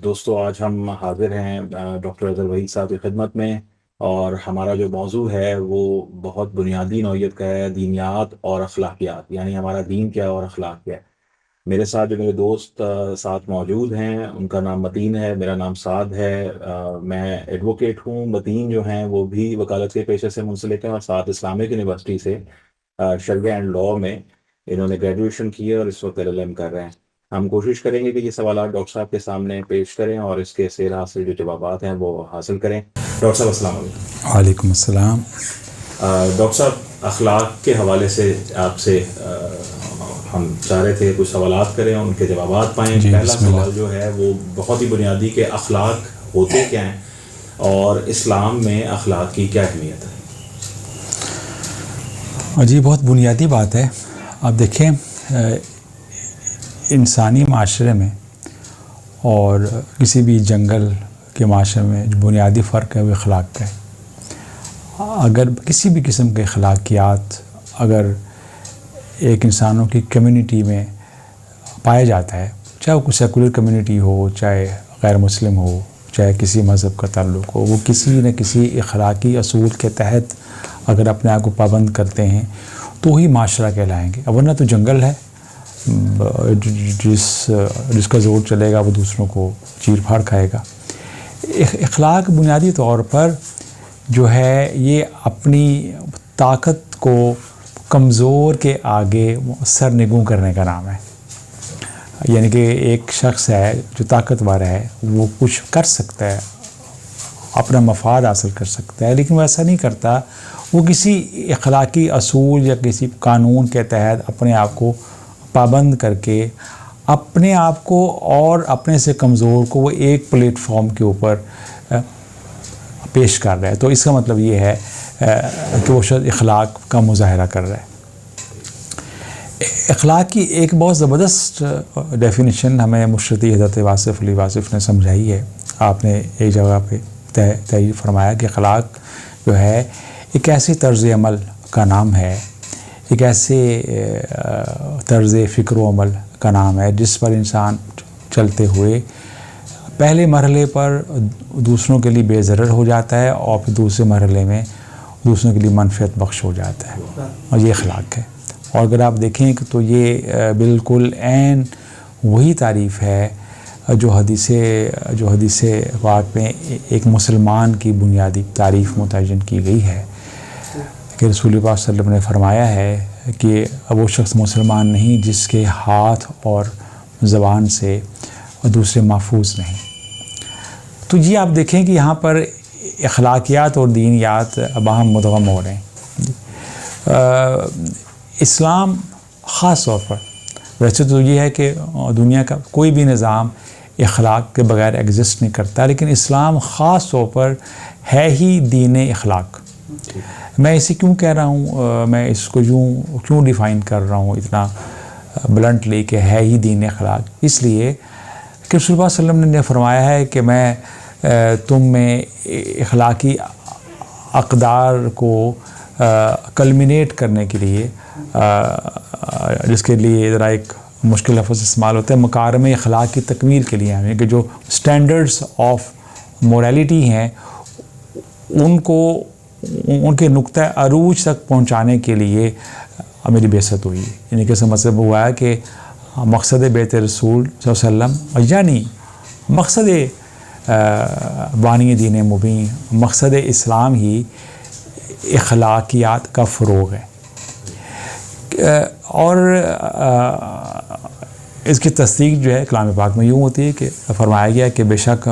دوستو آج ہم حاضر ہیں ڈاکٹر اظہر وحید صاحب کی خدمت میں، اور ہمارا جو موضوع ہے وہ بہت بنیادی نوعیت کا ہے، دینیات اور اخلاقیات، یعنی ہمارا دین کیا ہے اور اخلاق کیا ہے۔ میرے ساتھ جو میرے دوست ساتھ موجود ہیں، ان کا نام متین ہے، میرا نام سعد ہے۔ میں ایڈوکیٹ ہوں۔ متین جو ہیں وہ بھی وکالت کے پیشے سے منسلک ہیں، اور ساتھ اسلامک یونیورسٹی سے شریعہ اینڈ لاء میں انہوں نے گریجویشن کی ہے اور اس وقت LLM کر رہے ہیں۔ ہم کوشش کریں گے کہ یہ سوالات ڈاکٹر صاحب کے سامنے پیش کریں اور اس کے سیر حاصل جو جوابات ہیں وہ حاصل کریں۔ ڈاکٹر صاحب السلام علیکم۔ وعلیکم السلام۔ ڈاکٹر صاحب، اخلاق کے حوالے سے آپ سے ہم چاہ رہے تھے کچھ سوالات کریں، ان کے جوابات پائیں۔ پہلا سوال جو ہے وہ بہت ہی بنیادی کہ اخلاق ہوتے کیا ہیں اور اسلام میں اخلاق کی کیا اہمیت ہے؟ جی، بہت بنیادی بات ہے۔ آپ دیکھیں، انسانی معاشرے میں اور کسی بھی جنگل کے معاشرے میں جو بنیادی فرق ہے وہ اخلاق کا ہے۔ اگر کسی بھی قسم کے اخلاقیات اگر ایک انسانوں کی کمیونٹی میں پایا جاتا ہے، چاہے وہ کوئی سیکولر کمیونٹی ہو، چاہے غیر مسلم ہو، چاہے کسی مذہب کا تعلق ہو، وہ کسی نہ کسی اخلاقی اصول کے تحت اگر اپنے آپ کو پابند کرتے ہیں تو ہی معاشرہ کہلائیں گے، ورنہ تو جنگل ہے۔ جس کا زور چلے گا وہ دوسروں کو چیر پھاڑ کھائے گا۔ اخلاق بنیادی طور پر جو ہے یہ اپنی طاقت کو کمزور کے آگے سرنگوں کرنے کا نام ہے۔ یعنی کہ ایک شخص ہے جو طاقتور ہے، وہ کچھ کر سکتا ہے، اپنا مفاد حاصل کر سکتا ہے، لیکن وہ ایسا نہیں کرتا۔ وہ کسی اخلاقی اصول یا کسی قانون کے تحت اپنے آپ کو پابند کر کے اپنے آپ کو اور اپنے سے کمزور کو وہ ایک پلیٹ فارم کے اوپر پیش کر رہا ہے۔ تو اس کا مطلب یہ ہے کہ وہ شاید اخلاق کا مظاہرہ کر رہا ہے۔ اخلاق کی ایک بہت زبردست ڈیفینیشن ہمیں مرشدی حضرت واصف علی واصف نے سمجھائی ہے۔ آپ نے ایک جگہ پہ تحریر فرمایا کہ اخلاق جو ہے ایک ایسی طرز عمل کا نام ہے، ایک ایسے طرز فکر و عمل کا نام ہے جس پر انسان چلتے ہوئے پہلے مرحلے پر دوسروں کے لیے بے ضرر ہو جاتا ہے اور پھر دوسرے مرحلے میں دوسروں کے لیے منفعت بخش ہو جاتا ہے، اور یہ اخلاق ہے۔ اور اگر آپ دیکھیں کہ تو یہ بالکل عین وہی تعریف ہے جو حدیث پاک میں ایک مسلمان کی بنیادی تعریف متعین کی گئی ہے کہ رسول پاک صلی اللہ علیہ وسلم نے فرمایا ہے کہ وہ شخص مسلمان نہیں جس کے ہاتھ اور زبان سے دوسرے محفوظ نہیں۔ تو یہ آپ دیکھیں کہ یہاں پر اخلاقیات اور دینیات باہم مدغم ہو رہے ہیں۔ اسلام خاص طور پر، ویسے تو یہ ہے کہ دنیا کا کوئی بھی نظام اخلاق کے بغیر ایگزسٹ نہیں کرتا، لیکن اسلام خاص طور پر ہے ہی دین اخلاق۔ میں اسے کیوں کہہ رہا ہوں، میں اس کو کیوں ڈیفائن کر رہا ہوں اتنا بلنٹلی کہ ہے ہی دین اخلاق؟ اس لیے کہ رسول اللہ صلی اللہ علیہ وسلم نے فرمایا ہے کہ میں تم میں اخلاقی اقدار کو کلمینیٹ کرنے کے لیے، جس کے لیے ذرا ایک مشکل لفظ استعمال ہوتا ہے، مکارم اخلاق کی تکمیل کے لیے، یعنی کہ جو سٹینڈرڈز آف موریلٹی ہیں ان کے نقطہ عروج تک پہنچانے کے لیے میری بعثت ہوئی ہے۔ یعنی کہ اس کا مطلب ہوا ہے کہ مقصد بیت رسول صلی اللہ علیہ وسلم، یعنی مقصد بانی دین مبین، مقصد اسلام ہی اخلاقیات کا فروغ ہے۔ اور اس کی تصدیق جو ہے کلام پاک میں یوں ہوتی ہے کہ فرمایا گیا کہ بے شک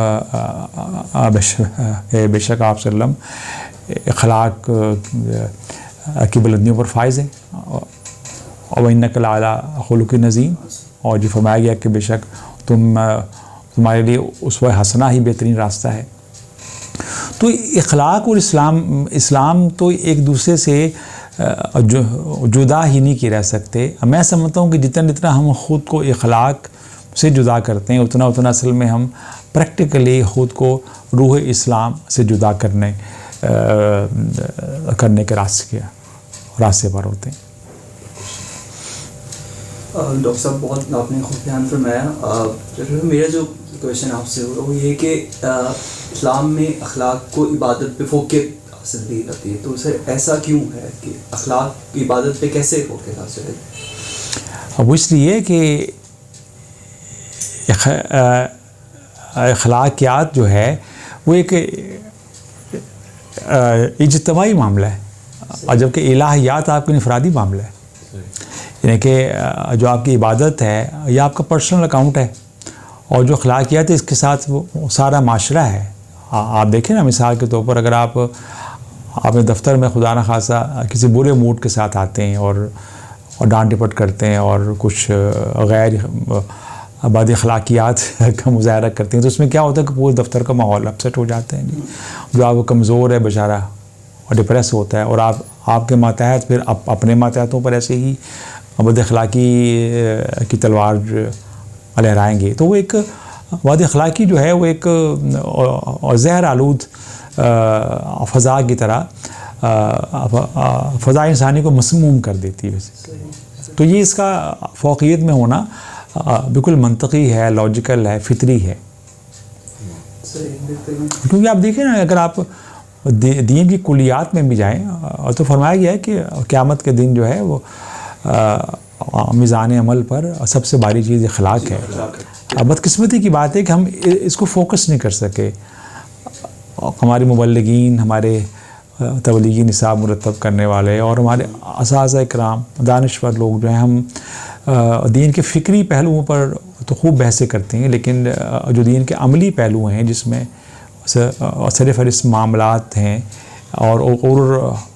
آپ صلی اللہ علیہ وسلم اخلاق کی بلندیوں پر فائز ہیں، اور وَإِنَّكَ لَعَلَىٰ خُلُقٍ عَظِيمٍ، اور جو فرمایا گیا کہ بے شک تمہارے لیے اسوہ حسنہ ہی بہترین راستہ ہے۔ تو اخلاق اور اسلام تو ایک دوسرے سے جدا ہی نہیں کی رہ سکتے۔ میں سمجھتا ہوں کہ جتنا ہم خود کو اخلاق سے جدا کرتے ہیں اتنا اصل میں ہم پریکٹیکلی خود کو روح اسلام سے جدا کرنے کے راستے پر ہوتے ہیں۔ ڈاکٹر صاحب بہت آپ نے خوب بیان فرمایا۔ میرا جو کویشچن آپ سے وہ یہ کہ اسلام میں اخلاق کو عبادت پہ فوقیت حاصل دی جاتی ہے، تو اسے ایسا کیوں ہے کہ اخلاق کی عبادت پہ کیسے فوقیت حاصل ہے؟ وہ اس لیے کہ اخلاقیات جو ہے وہ ایک اجتماعی معاملہ ہے، اور جبکہ الہیات آپ کا انفرادی معاملہ ہے. یعنی کہ جو آپ کی عبادت ہے یہ آپ کا پرسنل اکاؤنٹ ہے، اور جو اخلاقیات ہے اس کے ساتھ وہ سارا معاشرہ ہے. آپ دیکھیں نا، مثال کے طور پر اگر آپ اپنے دفتر میں خدا نخواستہ کسی برے موڈ کے ساتھ آتے ہیں اور ڈانٹ ڈپٹ کرتے ہیں اور کچھ غیر بد اخلاقیات کا مظاہرہ کرتے ہیں، تو اس میں کیا ہوتا ہے کہ پورے دفتر کا ماحول اپسیٹ ہو جاتا ہے. جو آپ کو کمزور ہے بیچارہ اور ڈپریس ہوتا ہے، اور آپ کے ماتحت پھر اپنے ماتحتوں پر ایسے ہی بد اخلاقی کی تلوار لہرائیں گے. تو وہ ایک بد اخلاقی جو ہے وہ ایک زہر آلود فضا کی طرح فضا انسانی کو مسموم کر دیتی ہے. تو یہ اس کا فوقیت میں ہونا بالکل منطقی ہے، لاجیکل ہے، فطری ہے. کیونکہ آپ دیکھیں نا، اگر آپ دین کی کلیات میں بھی جائیں تو فرمایا گیا ہے کہ قیامت کے دن جو ہے وہ میزان عمل پر سب سے باری چیز اخلاق ہے. بدقسمتی کی بات ہے کہ ہم اس کو فوکس نہیں کر سکے. ہمارے مبلغین، ہمارے تبلیغی نصاب مرتب کرنے والے اور ہمارے اساتذہ کرام، دانشور لوگ جو ہیں، ہم دین کے فکری پہلوؤں پر تو خوب بحثیں کرتے ہیں، لیکن جو دین کے عملی پہلو ہیں جس میں سر فہرست معاملات ہیں، اور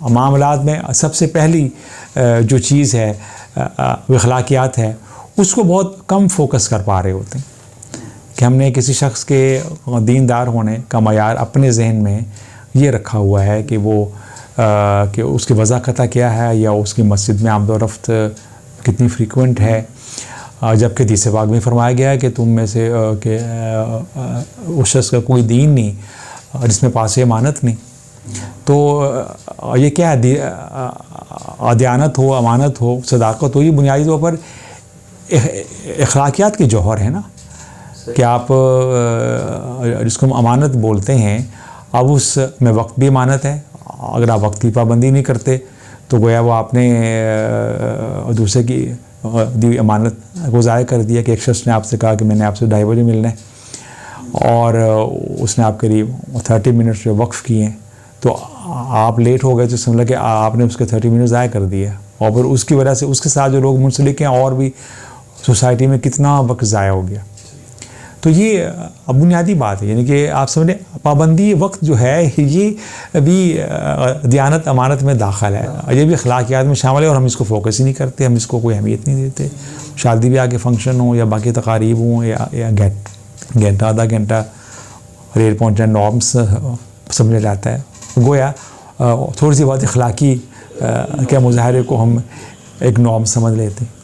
معاملات میں سب سے پہلی جو چیز ہے وہ اخلاقیات ہے، اس کو بہت کم فوکس کر پا رہے ہوتے ہیں. کہ ہم نے کسی شخص کے دیندار ہونے کا معیار اپنے ذہن میں یہ رکھا ہوا ہے کہ وہ کہ اس کی وضاقتہ کیا ہے، یا اس کی مسجد میں آمد و رفت کتنی فریکوینٹ ہے. جبکہ حدیث پاک میں فرمایا گیا ہے کہ تم میں سے کہ اس شخص کا کوئی دین نہیں جس میں پاس امانت نہیں. تو یہ کیا ہے؟ دیانت ہو، امانت ہو، صداقت ہو، یہ بنیادی طور پر اخلاقیات کی جوہر ہے نا. کہ آپ جس کو امانت بولتے ہیں، اب اس میں وقت بھی امانت ہے. اگر آپ وقت کی پابندی نہیں کرتے تو گویا وہ آپ نے دوسرے کی دی امانت کو ضائع کر دیا. کہ ایک شخص نے آپ سے کہا کہ میں نے آپ سے 2:30 بجے ملنا ہے، اور اس نے آپ قریب 30 منٹ جو وقف کیے ہیں، تو آپ لیٹ ہو گئے تو سمجھ لیں کہ آپ نے اس کے 30 منٹ ضائع کر دیا. اور پھر اس کی وجہ سے اس کے ساتھ جو لوگ منسلک ہیں اور بھی سوسائٹی میں کتنا وقت ضائع ہو گیا. تو یہ بنیادی بات ہے. یعنی کہ آپ سمجھیں پابندی وقت جو ہے یہ بھی دیانت امانت میں داخل ہے، یہ بھی اخلاقیات میں شامل ہے، اور ہم اس کو فوکس ہی نہیں کرتے، ہم اس کو کوئی اہمیت نہیں دیتے. شادی بیاہ کے فنکشن ہوں یا باقی تقاریب ہوں، یا گھنٹہ آدھا گھنٹہ ریل پہنچنا نارمس سمجھا جاتا ہے. گویا تھوڑی سی بات اخلاقی کے مظاہرے کو ہم ایک نارم سمجھ لیتے ہیں.